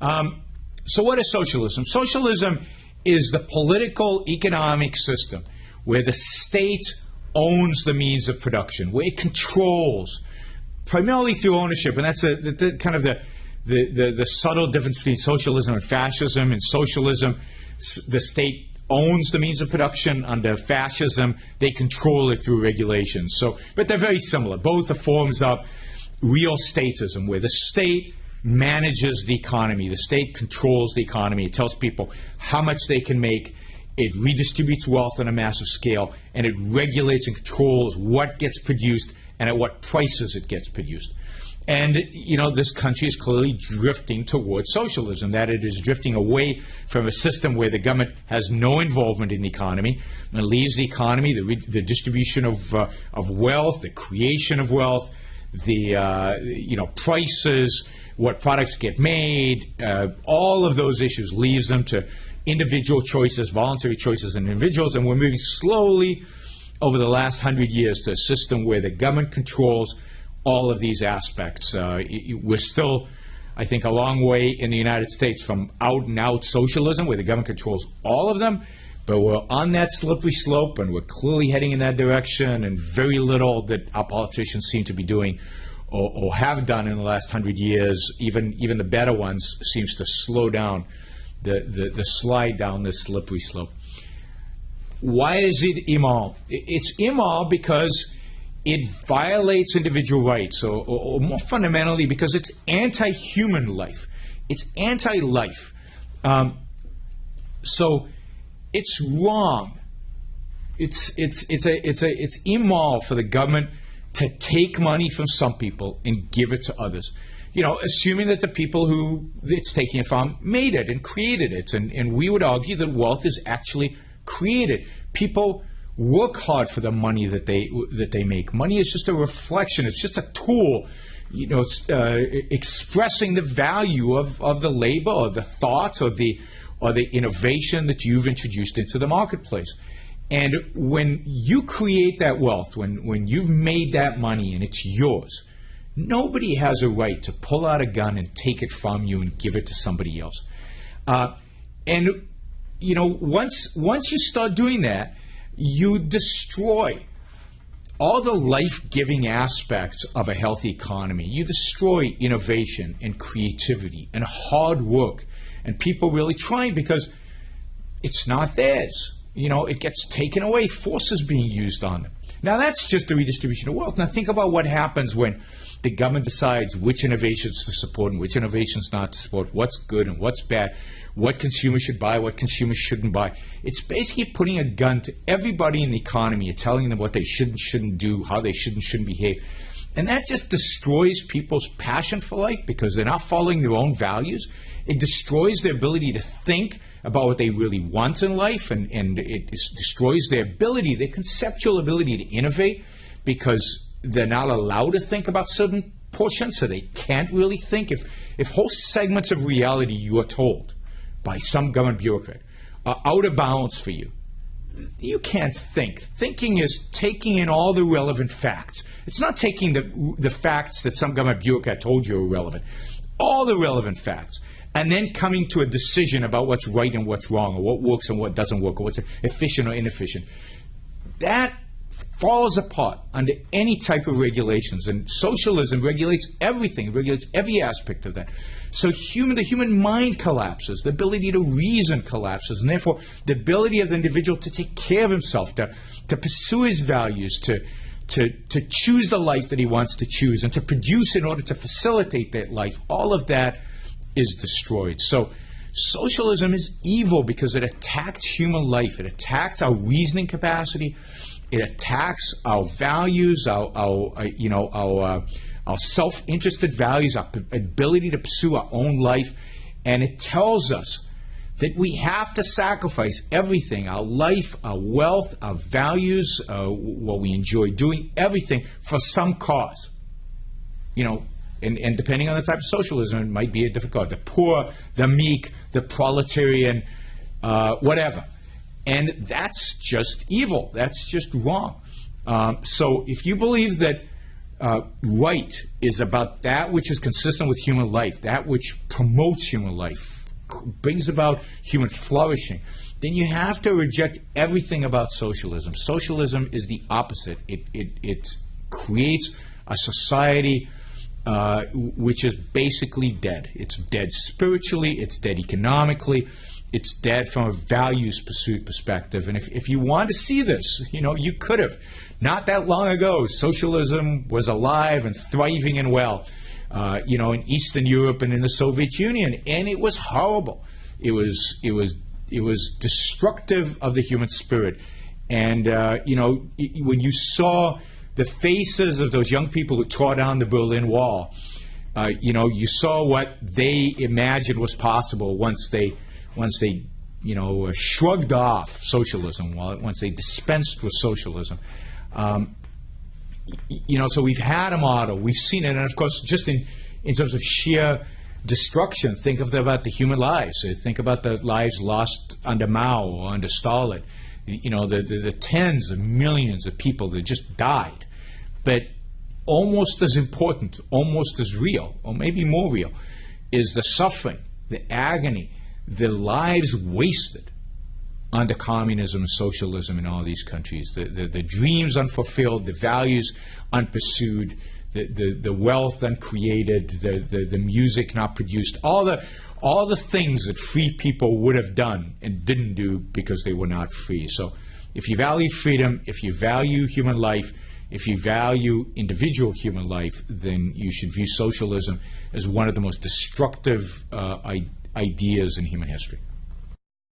So what is socialism? Socialism is the political economic system where the state owns the means of production, where it controls, primarily through ownership, and that's kind of the subtle difference between socialism and fascism. In socialism, the state owns the means of production. Under fascism, they control it through regulations. So, but they're very similar. Both are forms of real statism, where the state manages the economy. The state controls the economy. It tells people how much they can make. It redistributes wealth on a massive scale, and it regulates and controls what gets produced and at what prices it gets produced. And, you know, this country is clearly drifting towards socialism, that it is drifting away from a system where the government has no involvement in the economy and leaves the economy, the distribution of wealth, the creation of wealth, the prices, what products get made, all of those issues, leaves them to individual choices, voluntary choices in individuals, and we're moving slowly over the last 100 years to a system where the government controls all of these aspects. We're still, I think, a long way in the United States from out-and-out socialism, where the government controls all of them, but we're on that slippery slope, and we're clearly heading in that direction, and very little that our politicians seem to be doing or have done in the last 100 years, even the better ones, seems to slow down the slide down this slippery slope. Why is it immoral? It's immoral because it violates individual rights, or more fundamentally, because it's anti-human life. It's anti-life. So it's wrong. It's immoral for the government to take money from some people and give it to others. You know, assuming that the people who it's taking it from made it and created it. And we would argue that wealth is actually created. People work hard for the money that they make. Money is just a reflection. It's just a tool, you know, expressing the value of the labor or the thought or the innovation that you've introduced into the marketplace. And when you create that wealth, when you've made that money and it's yours, nobody has a right to pull out a gun and take it from you and give it to somebody else. And you know, once you start doing that, you destroy all the life-giving aspects of a healthy economy. You destroy innovation and creativity and hard work and people really trying, because it's not theirs. You know, it gets taken away, forces being used on them. Now, that's just the redistribution of wealth. Now, think about what happens when the government decides which innovations to support and which innovations not to support, what's good and what's bad, what consumers should buy, what consumers shouldn't buy. It's basically putting a gun to everybody in the economy and telling them what they should and shouldn't do, how they should and shouldn't behave. And that just destroys people's passion for life, because they're not following their own values. It destroys their ability to think about what they really want in life, and it destroys their ability, their conceptual ability to innovate, because they're not allowed to think about certain portions, so they can't really think. If whole segments of reality, you are told by some government bureaucrat, are out of bounds for you, you can't think. Thinking is taking in all the relevant facts. It's not taking the facts that some government bureaucrat told you are relevant. All the relevant facts. And then coming to a decision about what's right and what's wrong, or what works and what doesn't work, or what's efficient or inefficient. That falls apart under any type of regulations. And socialism regulates everything. It regulates every aspect of that. So the human mind collapses. The ability to reason collapses. And therefore, the ability of the individual to take care of himself, to pursue his values, to choose the life that he wants to choose, and to produce in order to facilitate that life, all of that is destroyed. So socialism is evil because it attacks human life. It attacks our reasoning capacity. It attacks our values, our self-interested values, our ability to pursue our own life. And it tells us that we have to sacrifice everything, our life, our wealth, our values, what we enjoy doing, everything for some cause. You know, and depending on the type of socialism, it might be a different cause. The poor, the meek, the proletarian, whatever. And that's just evil. That's just wrong. So if you believe that right is about that which is consistent with human life, that which promotes human life, brings about human flourishing, then you have to reject everything about socialism. Socialism is the opposite. It creates a society which is basically dead. It's dead spiritually, it's dead economically, it's dead from a values pursuit perspective. And if you want to see this, you could have. Not that long ago, socialism was alive and thriving and well, in Eastern Europe and in the Soviet Union, and it was horrible. It was destructive of the human spirit. And when you saw the faces of those young people who tore down the Berlin Wall, you saw what they imagined was possible once they shrugged off socialism, once they dispensed with socialism. So we've had a model, we've seen it, and of course, just in terms of sheer destruction, think about the human lives. Think about the lives lost under Mao or under Stalin. The tens of millions of people that just died. But almost as important, almost as real, or maybe more real, is the suffering, the agony, the lives wasted under communism and socialism in all these countries, the dreams unfulfilled, the values unpursued, the wealth uncreated, the music not produced, all the things that free people would have done and didn't do because they were not free. So if you value freedom, if you value human life, if you value individual human life, then you should view socialism as one of the most destructive ideas in human history.